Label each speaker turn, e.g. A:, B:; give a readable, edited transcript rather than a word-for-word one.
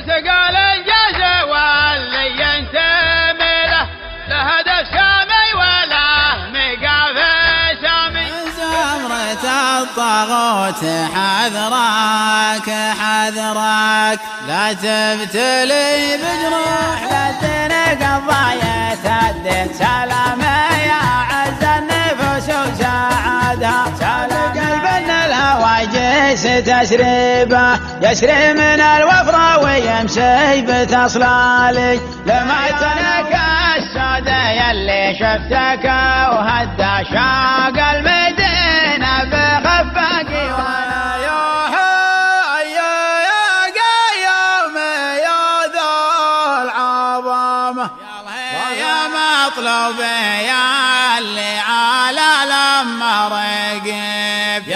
A: والثقال الجاز واللي ينتمي له هدف سامي ولا مقاف سامي.
B: زمرة الطاغوت حذرك حذرك لا تبتلي بجروح للدين قضايا الدين. سلامي يا عز النفوس وسعادها سلام قلب الهواجس تسريبه يسري من الوفرة ويمشي بتصلالي. لما تنك السودة يلي شفتك وهدى شاق المدينة بخفاقي وانا يوحى يا قيوم يا ذو العظمة يا مطلوبي يا اللي على لما رقيب.